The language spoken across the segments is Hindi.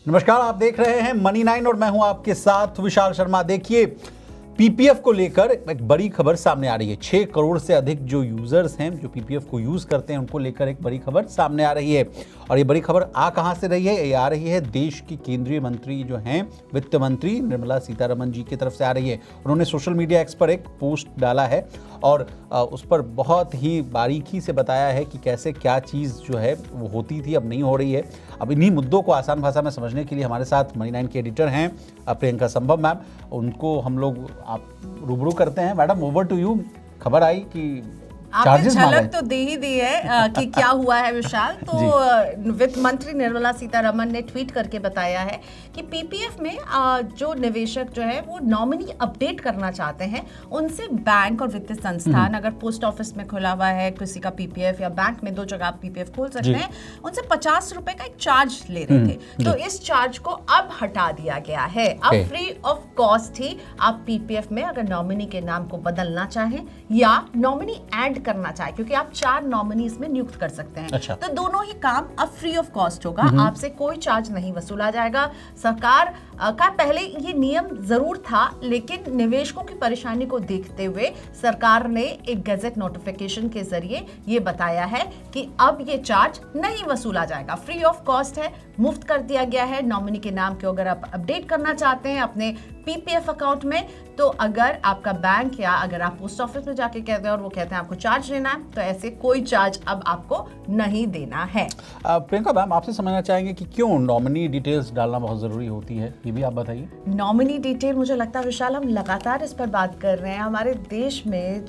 नमस्कार, आप देख रहे हैं मनी 9 और मैं हूं आपके साथ विशाल शर्मा। देखिए, पीपीएफ को लेकर एक बड़ी खबर सामने आ रही है। 6 करोड़ से अधिक जो यूजर्स हैं, जो पीपीएफ को यूज करते हैं, उनको लेकर एक बड़ी खबर सामने आ रही है। और ये बड़ी खबर आ कहां से रही है? ये आ रही है देश की केंद्रीय मंत्री जो हैं, वित्त मंत्री निर्मला सीतारमण जी की तरफ से आ रही है। उन्होंने सोशल मीडिया एक्स पर एक पोस्ट डाला है और उस पर बहुत ही बारीकी से बताया है कि कैसे क्या चीज़ जो है वो होती थी, अब नहीं हो रही है। अब इन्हीं मुद्दों को आसान भाषा में समझने के लिए हमारे साथ मनी 9 के एडिटर हैं प्रियंका संभव मैम। उनको हम लोग आप रूबरू करते हैं। Madam, over to you. खबर आई कि आपने झलक तो दे ही दी है कि क्या हुआ है विशाल। तो वित्त मंत्री निर्मला सीतारमण ने ट्वीट करके बताया है कि पीपीएफ में जो निवेशक जो है वो नॉमिनी अपडेट करना चाहते हैं, उनसे बैंक और वित्तीय संस्थान, अगर पोस्ट ऑफिस में खुला हुआ है किसी का पीपीएफ या बैंक में, 2 जगह आप पीपीएफ खोल सकते हैं, उनसे 50 रुपए का एक चार्ज ले रहे थे। तो इस चार्ज को अब हटा दिया गया है। अब फ्री ऑफ कॉस्ट ही आप पीपीएफ में अगर नॉमिनी के नाम को बदलना चाहें या नॉमिनी ऐड करना चाहे, क्योंकि आप 4 नॉमिनीज में नियुक्त कर सकते हैं। अच्छा। तो दोनों ही काम अब फ्री ऑफ कॉस्ट होगा। आपसे कोई चार्ज नहीं वसूला जाएगा। सरकार का पहले ये नियम जरूर था, लेकिन निवेशकों की परेशानी को देखते हुए सरकार ने एक गैजेट नोटिफिकेशन के जरिए ये बताया है कि अब ये चार्ज नहीं वसूला जाएगा। फ्री ऑफ कॉस्ट है, मुफ्त कर दिया गया है। नॉमिनी के नाम को अगर आप अपडेट करना चाहते हैं अपने पीपीएफ अकाउंट में, तो अगर आपका बैंक या अगर आप पोस्ट ऑफिस में जाके कहते हैं और वो कहते हैं आपको चार्ज लेना है, तो ऐसे कोई चार्ज अब आपको नहीं देना है। प्रियंका मैम, आपसे समझना चाहेंगे कि क्यों नॉमिनी डिटेल्स डालना बहुत जरूरी होती है, ये भी आप बताइए। नॉमिनी डिटेल, मुझे लगता है विशाल, हम लगातार इस पर बात कर रहे हैं। हमारे देश में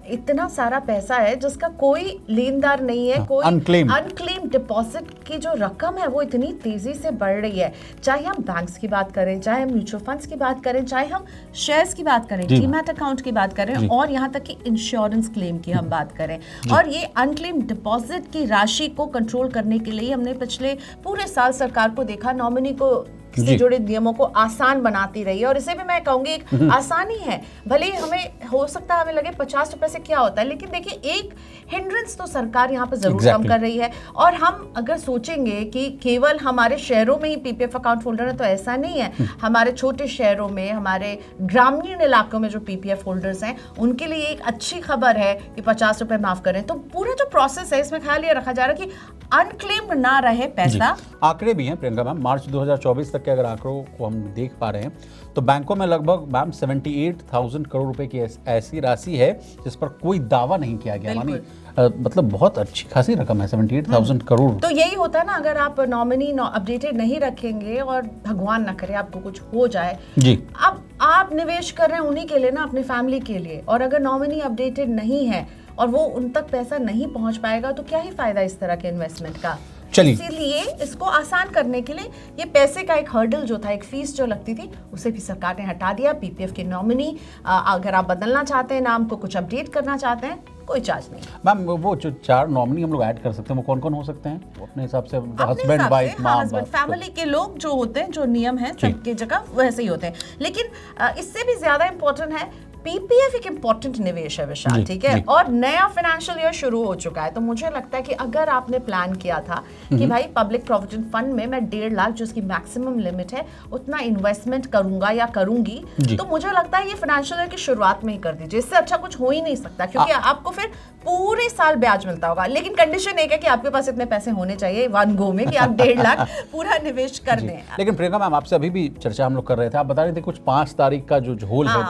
इतना सारा पैसा है जिसका कोई लेनदार नहीं है, कोई अनक्लेम डिपॉजिट की जो रकम है वो इतनी तेजी से बढ़ रही है। चाहे हम बैंक्स की बात करें, चाहे हम म्यूचुअल फंड्स की बात करें, चाहे हम शेयर्स की बात करें, डीमैट अकाउंट की बात करें, और यहाँ तक कि इंश्योरेंस क्लेम की हम बात करें। और ये अनक्लेम डिपॉजिट की राशि को कंट्रोल करने के लिए हमने पिछले पूरे साल सरकार को देखा नॉमिनी को से जुड़े नियमों को आसान बनाती रही है। और इसे भी मैं कहूंगी एक आसानी है। भले हमें हो सकता है हमें लगे 50 रुपए से क्या होता है, लेकिन देखिए एक हिंड्रेंस तो सरकार यहाँ पे जरूर कम कर रही है। और हम अगर सोचेंगे कि केवल हमारे शहरों में ही पीपीएफ अकाउंट होल्डर है, तो ऐसा नहीं है। हमारे छोटे शहरों में, हमारे ग्रामीण इलाकों में जो पीपीएफ होल्डर्स हैं, उनके लिए एक अच्छी खबर है कि 50 रुपए माफ करें। तो पूरा जो प्रोसेस है, इसमें ख्याल ये रखा जा रहा है कि अनक्लेम्ड ना रहे पैसा। आंकड़े भी हैं प्रियंका मैम, मार्च 2024 तक के अगर आंकड़ों को हम देख पा रहे हैं तो बैंकों में लगभग मैम 78,000 करोड़ रुपए की ऐसी राशि है जिस पर कोई दावा नहीं किया गया। मानी मतलब बहुत अच्छी खासी रकम है 78,000 करोड़। तो यही होता है ना, अगर आप नॉमिनी अपडेटेड नहीं रखेंगे और भगवान ना करे आपको कुछ हो जाए जी, अब आप निवेश कर रहे हैं उन्हीं के लिए ना, अपनी फैमिली के लिए, और अगर नॉमिनी अपडेटेड नहीं है और वो उन तक पैसा नहीं पहुंच पाएगा, तो क्या ही फायदा इस तरह के इन्वेस्टमेंट का। इसीलिए इसको आसान करने के लिए ये पैसे का एक हर्डल जो था, एक फीस जो लगती थी, उसे भी सरकार ने हटा दिया। पीपीएफ के नॉमिनी अगर आप बदलना चाहते हैं, नाम को कुछ अपडेट करना चाहते हैं, कोई चार्ज नहीं। मैम, वो जो 4 नॉमिनी हम लोग ऐड कर सकते हैं, वो कौन कौन हो सकते हैं? वो अपने हिसाब से हस्बैंड, वाइफ, माँ, फैमिली के लोग जो होते हैं, जो नियम है सबकी जगह वैसे ही होते हैं। लेकिन इससे भी ज्यादा इंपॉर्टेंट है, पीपीएफ एक इंपॉर्टेंट निवेश है विशाल, ठीक है, और नया फाइनेंशियल ईयर शुरू हो चुका है। तो मुझे लगता है कि अगर आपने प्लान किया था कि भाई पब्लिक प्रोविडेंट फंड में मैं 1.5 लाख, जो उसकी मैक्सिमम लिमिट है, उतना इन्वेस्टमेंट करूंगा या करूंगी, तो मुझे लगता है ये फाइनेंशियल ईयर की शुरुआत में ही कर दीजिए। इससे अच्छा कुछ हो ही नहीं सकता, क्योंकि आपको फिर पूरे साल ब्याज मिलता होगा। लेकिन कंडीशन एक है कि आपके पास इतने पैसे होने चाहिए वन गो में कि आप 1.5 लाख पूरा निवेश कर दें। लेकिन प्रियंका मैम, आपसे अभी भी चर्चा हम लोग कर रहे थे, आप बता रहे थे कुछ 5 तारीख का जो झोल है,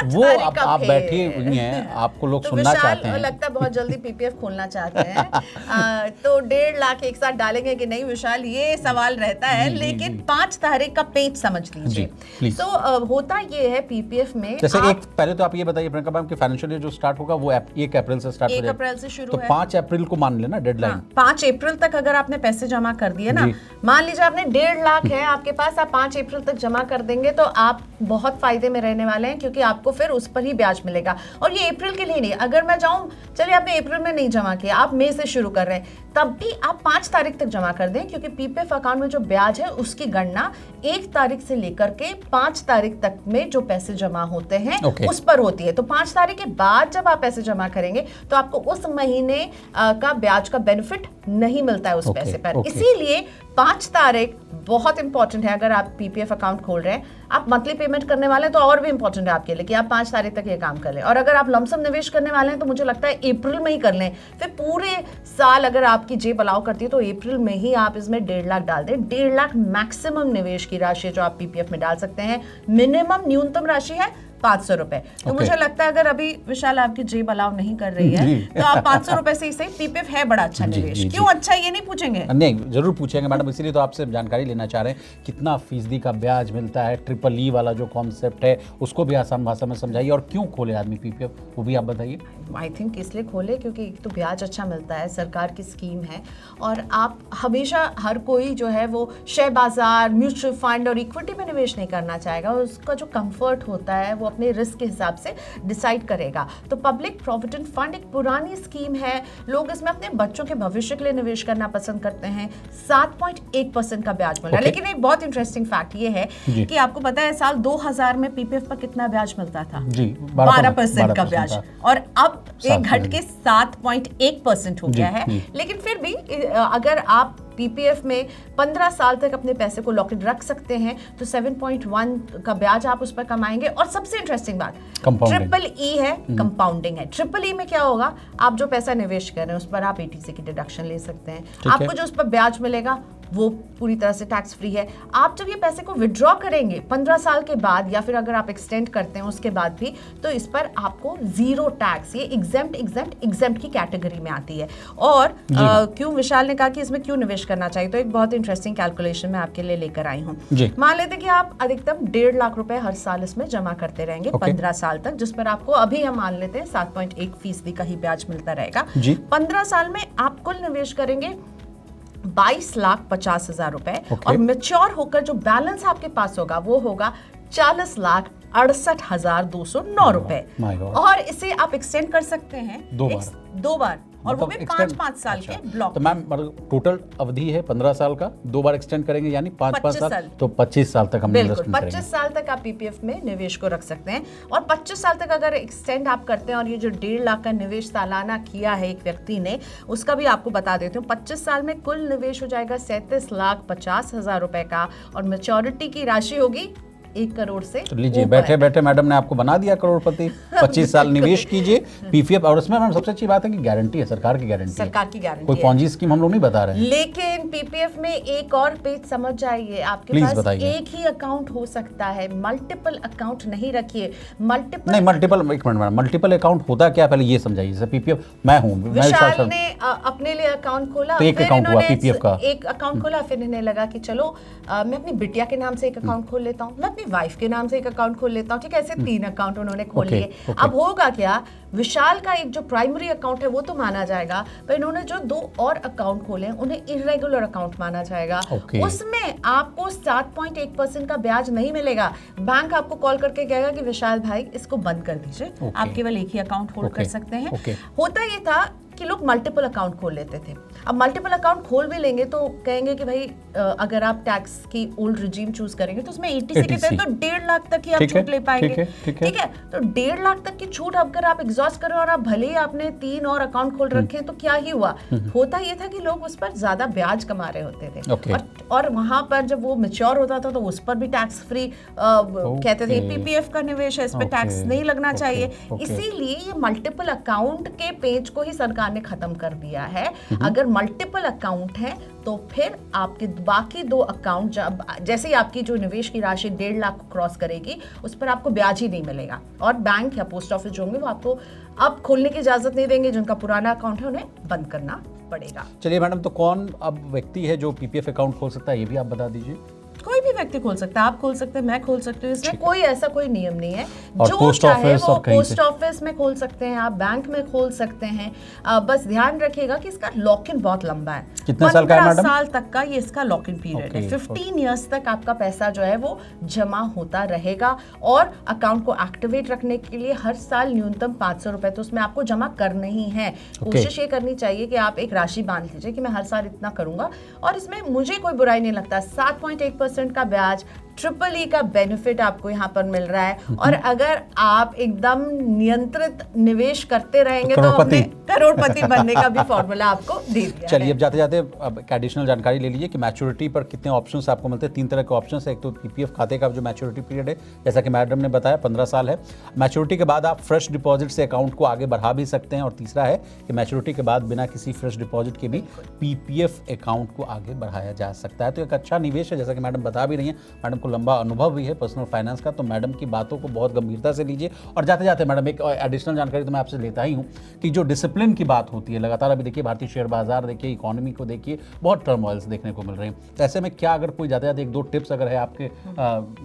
वो आप बैठे हुई हैं, आपको लोग सुनना चाहते हैं। लगता है बहुत जल्दी पीपीएफ खोलना चाहते हैं। तो 1.5 लाख एक साथ डालेंगे कि नहीं विशाल, ये सवाल रहता है। लेकिन 5 तारीख का पेज समझ लीजिए। तो होता ये है पीपीएफ में, जैसे एक पहले तो आप ये बताइए प्रियंका मैम कि फाइनेंशियल ईयर जो स्टार्ट होगा वो 1 अप्रैल से स्टार्ट हो जाएगा। 1 अप्रैल से शुरू तो है। 5 अप्रैल को मान लेना डेडलाइन। 5 अप्रैल तक अगर आपने पैसे जमा कर दिए ना, मान लीजिए आपने 1.5 लाख है आपके पास, आप 5 अप्रैल तक जमा कर देंगे, तो आप बहुत फायदे में रहने वाले हैं, क्योंकि आपको फिर उस पर ही ब्याज मिलेगा। और ये अप्रैल के लिए नहीं, अगर मैं जाऊं, चलिए आपने अप्रैल में नहीं जमा किया, आप मई से शुरू कर रहे हैं, तब भी आप 5 तारीख तक जमा कर दें, क्योंकि पीपीएफ अकाउंट में जो ब्याज है उसकी गणना 1 तारीख से लेकर के 5 तारीख तक में जो पैसे जमा होते हैं उस पर होती है। तो 5 तारीख के बाद जब आप पैसे जमा करेंगे तो आपको उस महीने का ब्याज का बेनिफिट नहीं मिलता है उस पैसे पर। इसीलिए 5 तारीख बहुत इंपॉर्टेंट है। अगर आप पीपीएफ अकाउंट खोल रहे हैं, आप मंथली पेमेंट करने वाले हैं तो और भी इंपॉर्टेंट है आपके लिए कि आप 5 तारीख तक ये काम कर लें। और अगर आप लमसम निवेश करने वाले हैं तो मुझे लगता है अप्रैल में ही कर लें। फिर पूरे साल अगर आपकी जेब अलाउ करती है तो अप्रैल में ही आप इसमें 1.5 लाख डाल दें। 1.5 लाख मैक्सिमम निवेश की राशि जो आप पीपीएफ में डाल सकते हैं। मिनिमम न्यूनतम राशि है 500 रुपए। तो मुझे लगता है अगर अभी विशाल आपकी जेब अलाउ नहीं कर रही है तो आप 500 रुपए से ही सही। पीपीएफ है बड़ा अच्छा निवेश। क्यों अच्छा, ये नहीं पूछेंगे? नहीं, जरूर पूछेंगे मैडम, इसीलिए तो आपसे जानकारी लेना चाह रहे हैं कितना फीसदी का ब्याज मिलता है, ट्रिपल ई वाला जो कॉन्सेप्ट है उसको भी आसान भाषा में समझाइए, और क्यों खोले आदमी पीपीएफ वो भी आप बताइए। आई थिंक इसलिए खोले क्योंकि एक तो ब्याज अच्छा मिलता है, सरकार की स्कीम है, और आप हमेशा हर कोई जो है वो शेयर बाजार, म्यूचुअल फंड और इक्विटी में निवेश नहीं करना चाहेगा। उसका जो कंफर्ट होता है वो अपने रिस्क के हिसाब से डिसाइड करेगा। तो पब्लिक प्रोविडेंट फंड एक पुरानी स्कीम है, लोग इसमें अपने बच्चों के भविष्य के लिए निवेश करना पसंद करते हैं। 7.1% का ब्याज मिल रहा है। लेकिन एक बहुत इंटरेस्टिंग फैक्ट ये है कि आपको पता है साल 2000 में पीपीएफ पर कितना ब्याज मिलता था? जी, 12% का ब्याज, और अब एक घट के 7.1% हो गया है। लेकिन फिर भी अगर आप पीपीएफ में 15 साल तक अपने पैसे को लॉक इन रख सकते हैं तो 7.1 का ब्याज आप उस पर कमाएंगे। और सबसे इंटरेस्टिंग बात, ट्रिपल ई है, कंपाउंडिंग है। ट्रिपल ई में क्या होगा, आप जो पैसा निवेश कर रहे हैं उस पर आप एटीसी की डिडक्शन ले सकते हैं। आपको जो उस पर ब्याज मिलेगा वो पूरी तरह से टैक्स फ्री है। आप जब ये पैसे को विड्रॉ करेंगे 15 साल के बाद, या फिर अगर आप एक्सटेंड करते हैं उसके बाद भी, तो इस पर आपको 0 टैक्स, ये एग्जेम्प्ट की कैटेगरी में आती है। और क्यों विशाल ने कहा कि इसमें क्यों निवेश करना चाहिए, तो एक बहुत इंटरेस्टिंग कैलकुलेशन मैं आपके लिए लेकर आई हूँ। मान लेते कि आप अधिकतम 1.5 लाख रुपए हर साल इसमें जमा करते रहेंगे 15 साल तक, जिस पर आपको अभी हम मान लेते हैं 7.1% का ही ब्याज मिलता रहेगा। 15 साल में आप कुल निवेश करेंगे 22,50,000 रुपए, और मैच्योर होकर जो बैलेंस आपके पास होगा वो होगा 40,68,209 रुपए। और इसे आप एक्सटेंड कर सकते हैं दो बार, और वो भी 5-5 साल के ब्लॉक। तो मैम टोटल अवधि है 15 साल का, 2 बार एक्सटेंड करेंगे यानी 5 साल, तो 25 साल तक हम इन्वेस्टमेंट करेंगे। 25 साल तक आप पीपीएफ में निवेश को रख सकते हैं। और 25 साल तक अगर एक्सटेंड आप करते हैं, और ये जो 1.5 लाख का निवेश सालाना किया है एक व्यक्ति ने, उसका भी आपको बता देती हूँ। 25 साल में कुल निवेश हो जाएगा 37,50,000 रुपए का, और मैच्योरिटी की राशि होगी 1 करोड़ से। तो लीजिए, बैठे बैठे मैडम ने आपको बना दिया करोड़पति। 25 साल निवेश कीजिए पीपीएफ, और उसमें मैम सबसे अच्छी बात है कि गारंटी है, सरकार की गारंटी है। कोई पॉन्जी स्कीम हम लोग नहीं बता रहे हैं। लेकिन पीपीएफ में एक और पेज समझ जाइए, आपके पास एक ही अकाउंट हो सकता है, मल्टीपल अकाउंट नहीं रखिए। मल्टीपल एक मिनट मैडम, मल्टीपल अकाउंट होता क्या, पहले ये समझाइए। जैसे पीपीएफ मैं हूँ, विशाल ने अपने लिए अकाउंट खोला, तो एक अकाउंट हुआ पीपीएफ का, एक अकाउंट खोला, फिर इन्हें लगा कि चलो मैं अपनी बिटिया के नाम से एक अकाउंट खोल लेता हूँ, मैं अपनी वाइफ के नाम से एक अकाउंट खोल लेता हूँ। ठीक है, ऐसे 3 अकाउंट उन्होंने खोल लिए। अब होगा क्या, विशाल का एक जो प्राइमरी अकाउंट है वो तो माना जाएगा, पर इन्होंने जो 2 और अकाउंट खोले उन्हें इरेगुलर अकाउंट माना जाएगा। उसमें आपको 7.1% का ब्याज नहीं मिलेगा। बैंक आपको कॉल करके कहेगा कि विशाल भाई इसको बंद कर दीजिए, आप केवल एक ही अकाउंट होल्ड कर सकते हैं। होता ये था कि लोग मल्टीपल अकाउंट खोल लेते थे। अब मल्टीपल अकाउंट खोल भी लेंगे तो कहेंगे कि भाई अगर आप टैक्स की ओल्ड रिजीम चूज करेंगे तो उसमें एटीसी के तहत तो 1.5 लाख तक ही आप छूट ले पाएंगे। ठीक है, तो 1.5 लाख तक की छूट अगर आप एग्जॉस्ट करें और आप भले ही आपने 3 और अकाउंट खोल रखे तो क्या ही हुआ। होता ये था कि लोग उस पर ज्यादा ब्याज कमा रहे होते थे, और वहां पर जब वो मैच्योर होता था तो उस पर भी टैक्स फ्री कहते थे। पीपीएफ का निवेश है, इस पर टैक्स नहीं लगना चाहिए। इसीलिए ये मल्टीपल अकाउंट के पेज को ही सरकार ने खत्म कर दिया है। अगर मल्टीपल अकाउंट है तो फिर आपके बाकी 2 अकाउंट जैसे ही आपकी जो निवेश की राशि 1.5 लाख को क्रॉस करेगी उस पर आपको ब्याज ही नहीं मिलेगा, और बैंक या पोस्ट ऑफिस जो होंगे वो आपको अब खोलने की इजाजत नहीं देंगे। जिनका पुराना अकाउंट है उन्हें बंद करना पड़ेगा। चलिए मैडम, तो कौन अब व्यक्ति है जो पीपीएफ अकाउंट खोल सकता है, ये भी आप बता दीजिए। कोई भी व्यक्ति खोल सकता है, आप खोल सकते हैं, मैं खोल सकती हूँ, इसमें कोई ऐसा कोई नियम नहीं है। जो पोस्ट ऑफिस वो पोस्ट ऑफिस में खोल सकते हैं, आप बैंक में खोल सकते हैं। बस ध्यान रखिएगा कि इसका लॉक इन बहुत लंबा है। कितने साल का है मैडम? 15 साल तक का ये इसका लॉक इन पीरियड है। 15 ईयर्स तक आपका पैसा जो है वो जमा होता रहेगा, और अकाउंट को एक्टिवेट रखने के लिए हर साल न्यूनतम 500 रुपए तो उसमें आपको जमा करना ही है। कोशिश ये करनी चाहिए कि आप एक राशि बांध लीजिए कि मैं हर साल इतना करूंगा, और इसमें मुझे कोई बुराई नहीं लगता। 7.1% का ब्याज EEE का बेनिफिट आपको यहाँ पर मिल रहा है। और अगर आप एकदम नियंत्रित निवेश करते रहेंगे तो अपने करोड़पति बनने का भी फॉर्मूला आपको दे दिया। चलिए अब जाते जाते अब एक एडिशनल जानकारी ले लीजिए कि मैच्योरिटी पर कितने ऑप्शंस आपको मिलते हैं। 3 तरह के ऑप्शंस है। एक तो पीपीएफ खाते का जो मैच्योरिटी पीरियड है, जैसा कि मैडम ने बताया 15 साल है। मैच्योरिटी के बाद आप फ्रेश डिपॉजिट से अकाउंट को आगे बढ़ा भी सकते हैं। और तीसरा है कि मैच्योरिटी के बाद बिना किसी फ्रेश डिपॉजिट के भी पीपीएफ अकाउंट को आगे बढ़ाया जा सकता है। तो एक अच्छा निवेश है, जैसा कि मैडम बता भी रही हैं। मैडम को लंबा अनुभव भी है पर्सनल फाइनेंस का, तो मैडम की बातों को बहुत गंभीरता से लीजिए। और जाते जाते मैडम एक एडिशनल जानकारी तो मैं आपसे लेता ही हूँ कि जो डिसिप्लिन की बात होती है लगातार, अभी देखिए भारतीय शेयर बाजार देखिए, इकोनॉमी को देखिए, बहुत टर्मोइल्स देखने को मिल रहे हैं। तो ऐसे में क्या अगर कोई जाते जाते 1-2 टिप्स अगर है आपके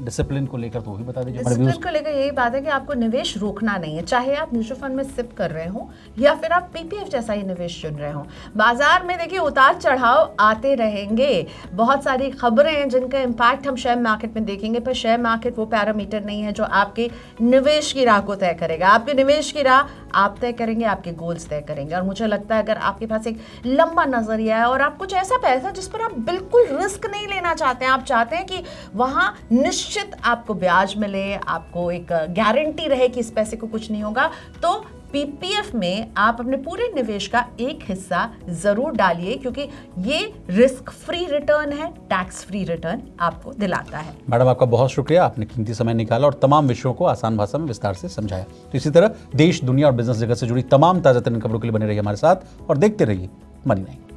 डिसिप्लिन को लेकर तो वो भी बता दीजिए। डिसिप्लिन को लेकर यही बात है कि आपको निवेश रोकना नहीं है, चाहे आप म्यूचुअल फंड में सिप कर रहे हो या फिर आप पीपीएफ जैसा ही निवेश चुन रहे हो। बाजार में देखिए उतार चढ़ाव आते रहेंगे, बहुत सारी खबरें हैं जिनका इम्पैक्ट हम शेयर मार्केट में देखेंगे, पर शेयर मार्केट वो पैरामीटर नहीं है जो आपके निवेश की राह को तय करेगा। आपके निवेश की राह आप तय करेंगे, आपके गोल्स तय करेंगे। और मुझे लगता है अगर आपके पास एक लंबा नजरिया है और आप कुछ ऐसा पैसा जिस पर आप बिल्कुल रिस्क नहीं लेना चाहते हैं, आप चाहते हैं कि वहां निश्चित आपको ब्याज मिले, आपको एक गारंटी रहे कि इस पैसे को कुछ नहीं होगा, तो पीपीएफ में आप अपने पूरे निवेश का एक हिस्सा जरूर डालिए, क्योंकि ये रिस्क फ्री रिटर्न है, टैक्स फ्री रिटर्न आपको दिलाता है। मैडम आपका बहुत शुक्रिया, आपने कीमती समय निकाला और तमाम विषयों को आसान भाषा में विस्तार से समझाया। तो इसी तरह देश, दुनिया और बिजनेस जगत से जुड़ी तमाम ताजा तरीन खबरों के लिए बने रहिए हमारे साथ और देखते रहिए मनी 9।